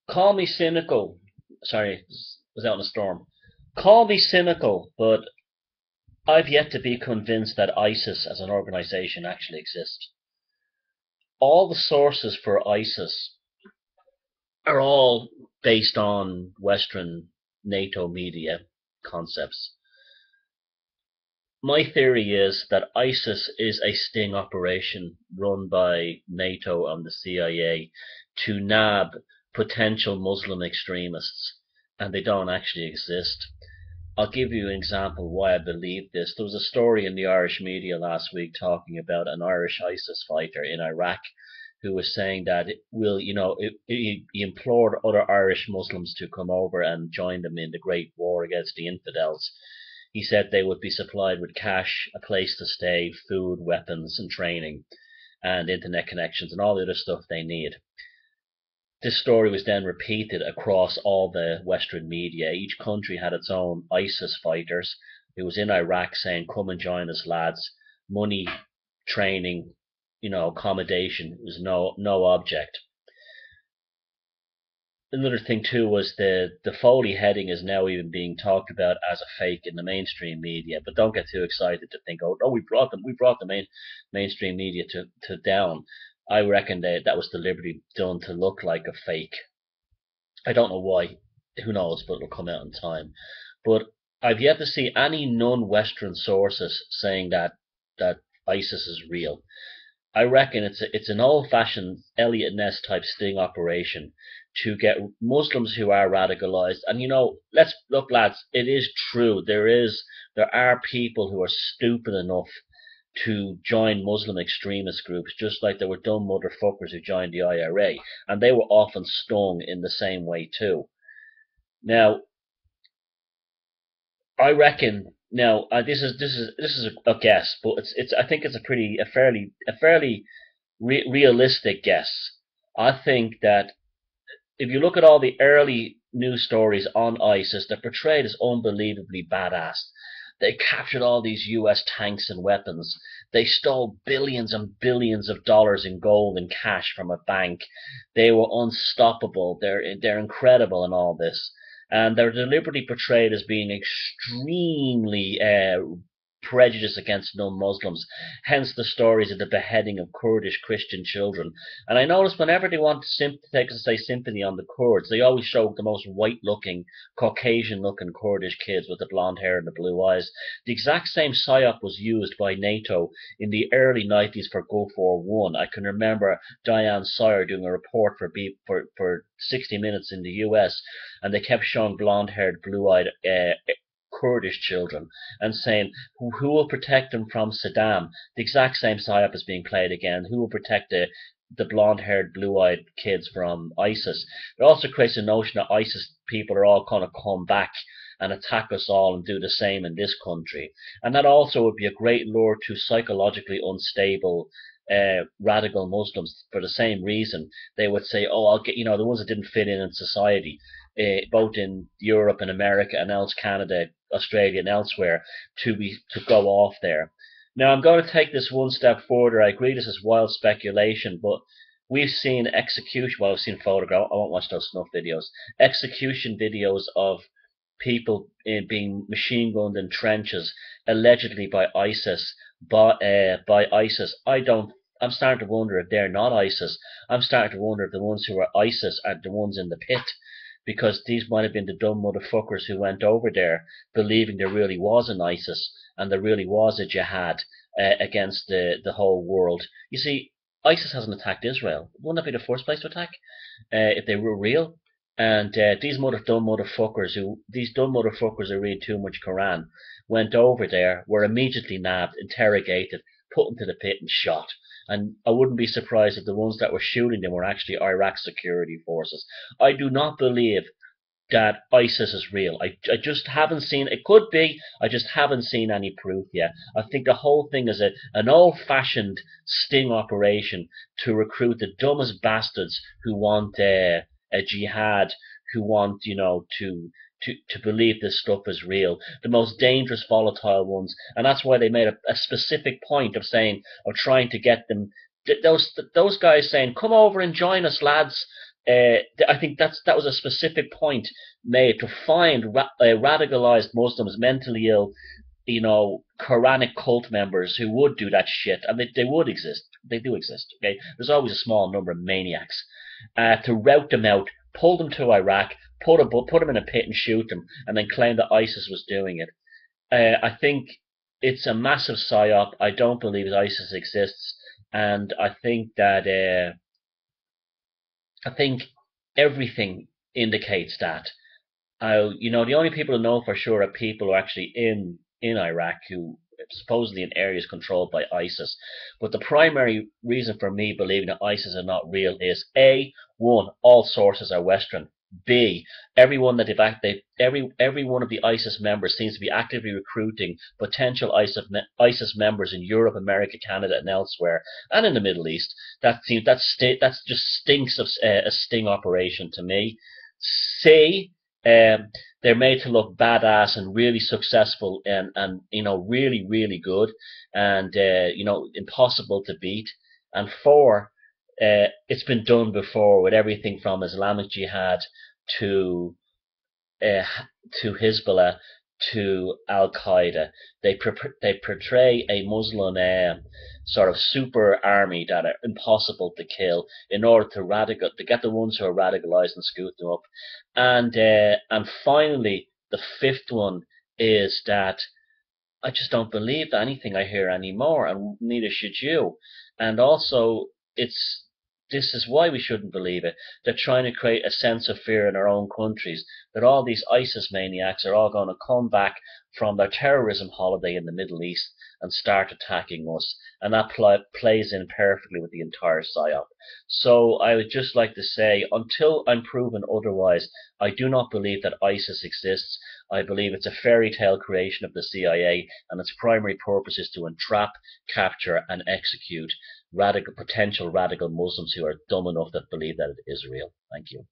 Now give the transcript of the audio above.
Call me cynical. Sorry, was out in a storm. Call me cynical, but I've yet to be convinced that ISIS as an organization actually exists. All the sources for ISIS are all based on Western NATO media concepts. My theory is that ISIS is a sting operation run by NATO and the CIA to nab potential Muslim extremists, and they don't actually exist. I'll give you an example why I believe this. There was a story in the Irish media last week talking about an Irish ISIS fighter in Iraq who was saying that he implored other Irish Muslims to come over and join them in the great war against the infidels. He said they would be supplied with cash, a place to stay, food, weapons, and training, and internet connections, and all the other stuff they need. This story was then repeated across all the Western media. Each country had its own ISIS fighters who was in Iraq saying, "Come and join us, lads." Money, training, accommodation was no object. Another thing too was the Foley heading is now even being talked about as a fake in the mainstream media. But don't get too excited to think, oh, we brought the mainstream media to down. I reckon that was deliberately done to look like a fake. I don't know why. Who knows? But it'll come out in time. But I've yet to see any non-Western sources saying that ISIS is real. I reckon it's an old-fashioned Elliot Ness type sting operation to get Muslims who are radicalized. And let's look, lads. It is true. There are people who are stupid enough to join Muslim extremist groups, just like there were dumb motherfuckers who joined the IRA, and they were often stung in the same way too. Now, I reckon. Now, this is a guess, but it's I think it's a fairly realistic guess. I think that if you look at all the early news stories on ISIS, they're portrayed as unbelievably badass. They captured all these US tanks and weapons. They stole billions and billions of dollars in gold and cash from a bank. They were unstoppable. They're incredible in all this. And they're deliberately portrayed as being extremely prejudice against non-Muslims, hence the stories of the beheading of Kurdish Christian children. And I notice whenever they want to take say sympathy on the Kurds, they always show the most white-looking, Caucasian-looking Kurdish kids with the blonde hair and the blue eyes. The exact same psyop was used by NATO in the early 90s for Gulf War One. I can remember Diane Sawyer doing a report for 60 Minutes in the US, and they kept showing blonde-haired, blue-eyed Kurdish children and saying, who will protect them from Saddam? The exact same psyop is being played again. Who will protect the blonde-haired, blue-eyed kids from ISIS? It also creates a notion that ISIS people are all going to come back and attack us all and do the same in this country. And that also would be a great lure to psychologically unstable radical Muslims for the same reason. They would say, "Oh, I'll get the ones that didn't fit in society, both in Europe and America and else Canada, Australia, and elsewhere, to go off there." Now, I'm going to take this one step further. I agree this is wild speculation, but we've seen execution. Well, I've seen photographs. I won't watch those snuff videos. Execution videos of people being machine gunned in trenches, allegedly by ISIS. By ISIS, I'm starting to wonder if they're not ISIS. I'm starting to wonder if the ones who are ISIS are the ones in the pit, because these might have been the dumb motherfuckers who went over there believing there really was an ISIS and there really was a jihad against the whole world. You see, ISIS hasn't attacked Israel. Wouldn't that be the first place to attack if they were real? And these dumb motherfuckers who read too much Quran, went over there, were immediately nabbed, interrogated, put into the pit, and shot. And I wouldn't be surprised if the ones that were shooting them were actually Iraq security forces. I do not believe that ISIS is real. I just haven't seen. It could be. I just haven't seen any proof yet. I think the whole thing is an old-fashioned sting operation to recruit the dumbest bastards who want a jihad, who want to believe this stuff is real, the most dangerous, volatile ones, and that's why they made a specific point of trying to get them. Those guys saying, "Come over and join us, lads." I think that was a specific point made to find radicalized Muslims, mentally ill, Quranic cult members who would do that shit, and they would exist. They do exist. Okay, there's always a small number of maniacs. To rout them out, pull them to Iraq, put them in a pit and shoot them, and then claim that ISIS was doing it. I think it's a massive psyop. I don't believe ISIS exists, and I think everything indicates that. The only people who know for sure are people who are actually in Iraq, who supposedly in areas controlled by ISIS. But the primary reason for me believing that ISIS are not real is A, one, all sources are Western. B, everyone that every one of the ISIS members seems to be actively recruiting potential ISIS members in Europe, America, Canada, and elsewhere, and in the Middle East. That just stinks of a sting operation to me. C, they're made to look badass and really successful and really good and impossible to beat. And four, it's been done before with everything from Islamic Jihad to uh, to Hezbollah to Al Qaeda. They portray a Muslim sort of super army that are impossible to kill in order to get the ones who are radicalized and scoot them up. And finally, the fifth one is that I just don't believe anything I hear anymore, and neither should you. And also, it's this is why we shouldn't believe it. They're trying to create a sense of fear in our own countries that all these ISIS maniacs are all going to come back from their terrorism holiday in the Middle East and start attacking us. And that plays in perfectly with the entire psyop. So I would just like to say, until I'm proven otherwise, I do not believe that ISIS exists. I believe it's a fairy tale creation of the CIA, and its primary purpose is to entrap, capture, and execute potential radical Muslims who are dumb enough that believe that it is real. Thank you.